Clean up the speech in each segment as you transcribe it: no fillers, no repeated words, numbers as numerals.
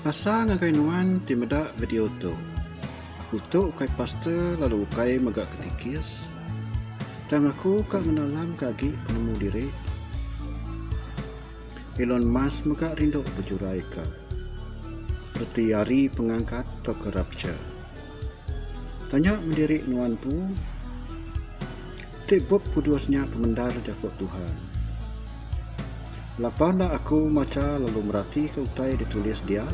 Asa ngagai nuan ti medak video tu. Aku tu ukai pastor lalu ukai megak ketikis. Dan aku kak menalam kaki penemu diri. Elon Musk megak rindu berjurai ka. Berti hari pengangkat atau ke rapture. Tanya mendiri nuan pu. Tibuk pudusnya pemendar jakut Tuhan. Lapanda aku maca lalu merati ke utai ditulis dia.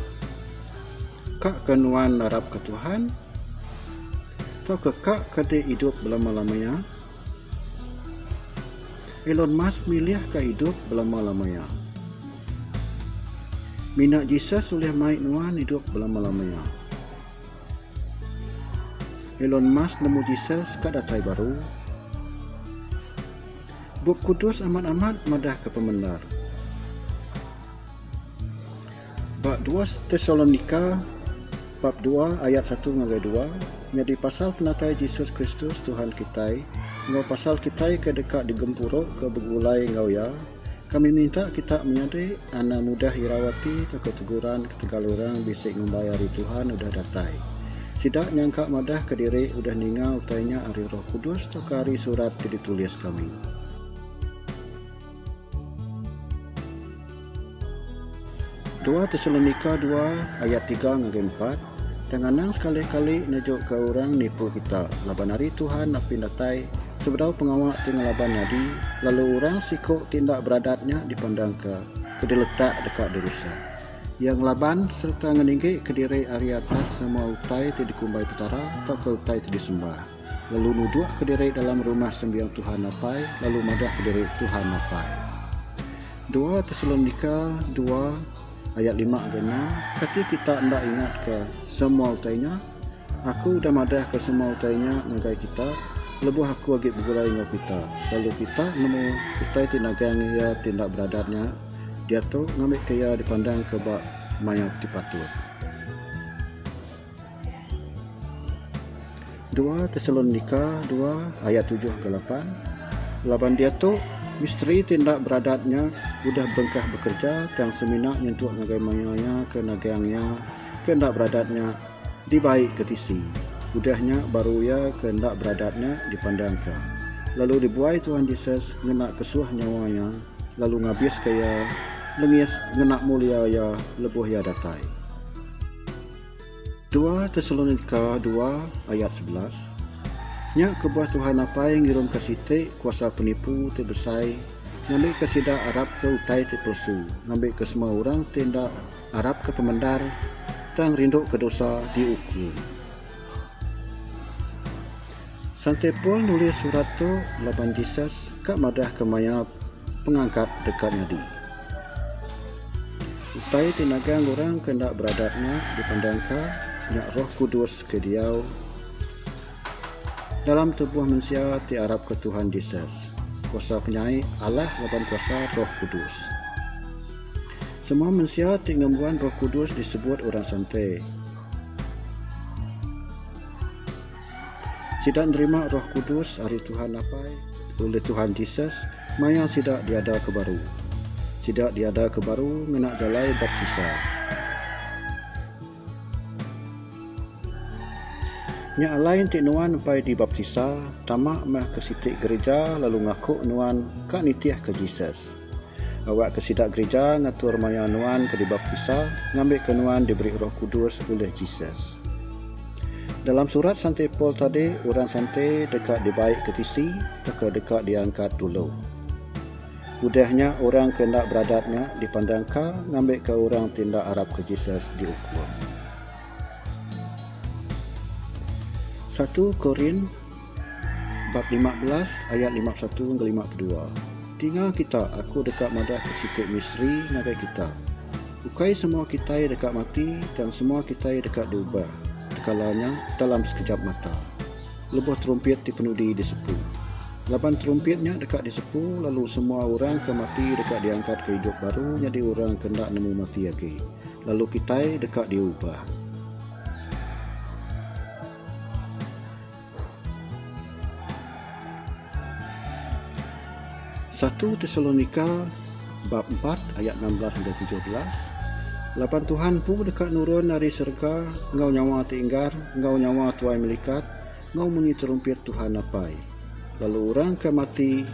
Kak kenuan harap ke Tuhan. Atau ke kak kade hidup belama-lamanya. Elon Musk milih ke hidup belama-lamanya. Minat Jesus oleh maik nuan hidup belama-lamanya. Elon Musk nemu Jesus kat datai baru. Buk kudus amat-amat madah ke pemendar. Bab 2 Tesalonika bab 2 ayat 1 ngagai 2 menjadi pasal penatai Yesus Kristus Tuhan kita ngau pasal kita ke dekat digempuruk ke begulai ngau ya kami minta kita menyadari ana mudah irawati ke keteguran ketegal orang bisik membayari Tuhan udah datai sidak nyangka madah ke diri udah ninga utainya ari Roh Kudus tokari surat ditulis kami. 2 Tesalonika 2 ayat 3 ngagai 4 Tenganang sekali-kali nejuk ke orang nipu kita laban hari Tuhan api datai sebedau pengawak tinggal laban nadi lalu orang sikuk tindak beradatnya dipandang ke diletak dekat dirusa yang laban serta ngeninggi ke diri ari atas semua utai ti dikumbai petara atau ke utai ti disembah lalu nuduk ke diri dalam rumah sembiang Tuhan apai lalu madah ke diri Tuhan apai. 2 Tesalonika 2 ayat 5 ke 6 kata kita hendak ingat ke semua utainya aku dah madah ke semua utainya ngagai kita lebuh aku agak bergulai dengan kita lalu kita nemu utai tinagang ia tindak beradatnya dia tu ngambil kaya dipandang ke bak mayat dipatut. 2 Tesalonika 2 ayat 7 ke 8 laban dia tu misteri tindak beradatnya udah bengkah bekerja dan seminak nyentuh ngagai mayanya ke nagangnya ke hendak beradatnya dibaik ketisi udahnya baru ya ke hendak beradatnya dipandangkan lalu dibuai Tuhan Yesus ngenak kesuah nyawanya lalu ngabis kaya lengis ngenak mulia ya lebuh ya datai. 2 Tesalonika 2 ayat 11 Nya kebuah Tuhan apa yang ngirum ke siti kuasa penipu terbesai ngambil ke sidak Arab ke utai te palsu ngambil ke semua orang tindak Arab ke pemendar tang rinduk ke dosa diukur. Santai Paul nulis surat tu laban Jesus kak madah ke mayat pengangkat dekat nadi. Utai tinagang orang kendak beradatnya dipandangka nyak Roh Kudus ke diau dalam tubuh manusia ti Arab ke Tuhan Yesus kuasa penyai Allah laban kuasa Roh Kudus. Semua manusia ti ngembuan Roh Kudus disebut orang santai. Sidak nerima Roh Kudus hari Tuhan apai oleh Tuhan Yesus maya sidak diada kebaru. Sidak diada kebaru ngenak jalai baptisa. Nya lain ti nuan pai dibaptisa tamak mah ke sitik gereja lalu ngaku nuan kak nitiah ke Jesus. Awak ke sidak gereja ngatur maya nuan ke dibaptisa ngambil ke nuan diberi Roh Kudus oleh Jesus. Dalam surat santai Paul tadi orang santai dekat dibaik ketisi dekat diangkat dulu. Udahnya orang kendak beradatnya dipandangka ngambil ke orang tindak Arab ke Jesus diukur. 1 Korin bab 15 ayat 51 ke 52 Tinggal kita aku dekat madah ke sikit misteri ngagai kita ukai semua kita dekat mati dan semua kita dekat diubah tekalanya dalam sekejap mata lebuh terumpet dipenuhi disepu laban terumpetnya dekat disepu lalu semua orang ke mati dekat diangkat ke hidup baru jadi orang kendak nemu mati lagi lalu kita dekat diubah. 1 Tesalonika bab 4 ayat 16 hingga 17 Lapan Tuhan pu dekat nurun dari serga, ngau nyawa tinggar, ngau nyawa tuai melikat, ngau bunyi terumpet Tuhan apai. Lalu orang ke mati,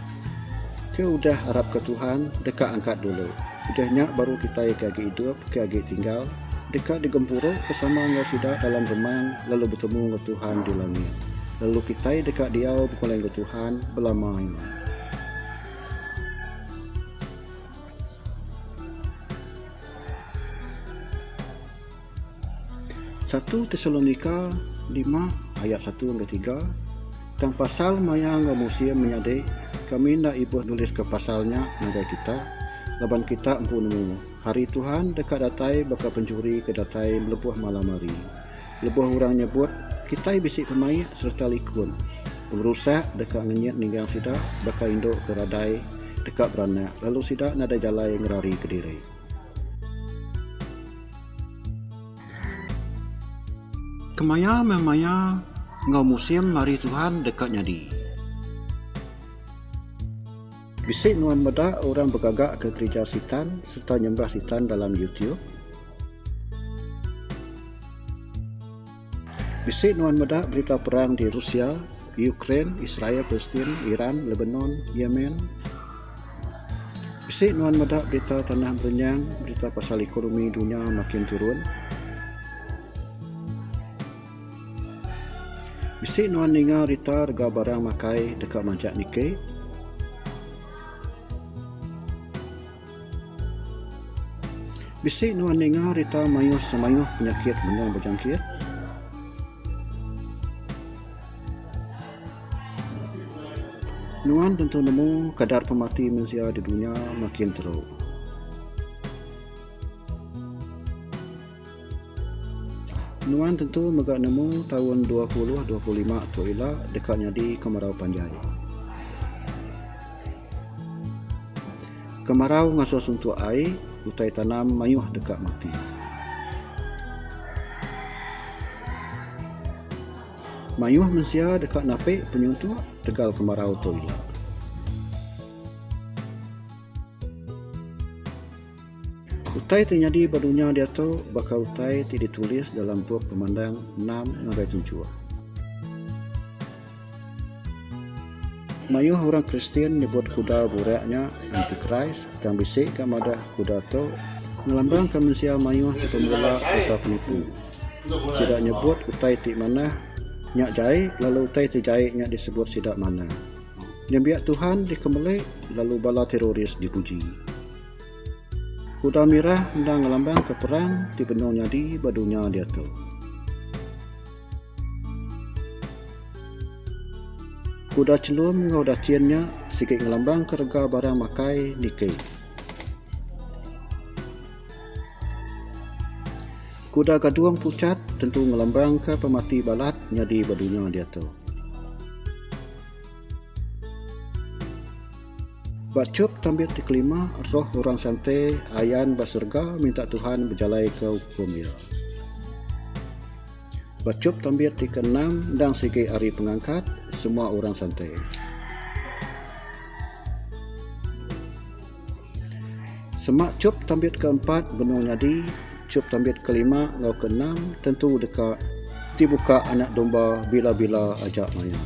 ke udah harap ke Tuhan, dekat angkat dulu. Udahnya baru kita ke agi hidup, ke agi tinggal, dekat digempuruk bersama ngau sidak dalam remang, lalu bertemu ke Tuhan di langit. Lalu kita dekat diau bukan ke Tuhan, belamai. 1 Tesalonika 5 ayat 1 hingga 3 tentang pasal maya ngau musim menyadai kami nak ibu nulis ke pasalnya nagai kita laban kita empu nemu hari Tuhan dekat datai bakal pencuri ke datai melepuh malam hari lebuh orang nyebut kita bisik pemain serta likun merusak dekat ngenyat ninggang sidak bakal induk ke radai dekat beranak lalu sidak nada jalai ngerari ke diri. Kemaya memaya ngau musim mari Tuhan dekat nyadi. Bisik nuan meda orang bergagak ke gereja Sitan serta nyembah Sitan dalam YouTube. Bisik nuan meda berita perang di Rusia, Ukraine, Israel, Palestin, Iran, Lebanon, Yemen. Bisik nuan meda berita tanah berenyang, berita pasal ekonomi dunia makin turun. Bisik nuan ninga rita rega barang makai dekat manjak nike. Bisik nuan ninga rita mayuh semayuh penyakit menang berjangkit. Nuan tentu nemu kadar pemati manusia di dunia makin teruk. Nuan tentu megak nemu tahun 2025 atau ila dekatnya di kemarau panjang. Kemarau ngasuh suntuk air, utai tanam mayuh dekat mati. Mayuh manusia dekat napik penyuntuk tegal kemarau atau ila. Utai terjadi badunya dia tu bakal utai tidak ditulis dalam buku pemandang 6 ngagai 7. Mayuh orang Kristian nyebut kuda buraknya Antikris dan bisik ke madah kuda tu melambang ke manusia mayuh pemula atau penipu. Sidak nyebut utai tik mana nyak jai lalu utai terjai nyak disebut sidak mana. Nyembiak Tuhan dikemelek lalu bala teroris dipuji. Kuda merah hendang ngelambang ke perang di benung nyadi badunya dia tu. Kuda celum ngau daciannya sikit ngelambang ke rega barang makai nike. Kuda gaduang pucat tentu ngelambang ke pemati balat nyadi badunya dia tu. Bacup tambit di kelima, roh orang santai, ayan basurga minta Tuhan berjalai ke hukum dia. Bacup tambit di keenam, dan segi hari pengangkat, semua orang santai. Semak cup tambit keempat, benung nyadi, cup tambit kelima, ngau keenam, tentu dekat dibuka anak domba bila-bila ajak maya.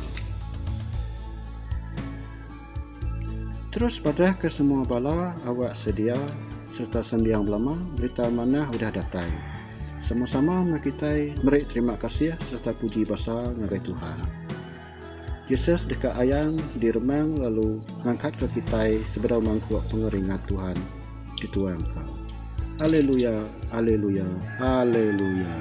Terus pada ke semua bala awak sedia serta sendiang belama berita mana sudah datang. Sama-sama kita merik terima kasih serta puji basa ngagai Tuhan. Yesus dekat ayang di remang lalu ngangkat ke kita seberau mangkuk pengeringat Tuhan dituang kau. Haleluya, haleluya, haleluya.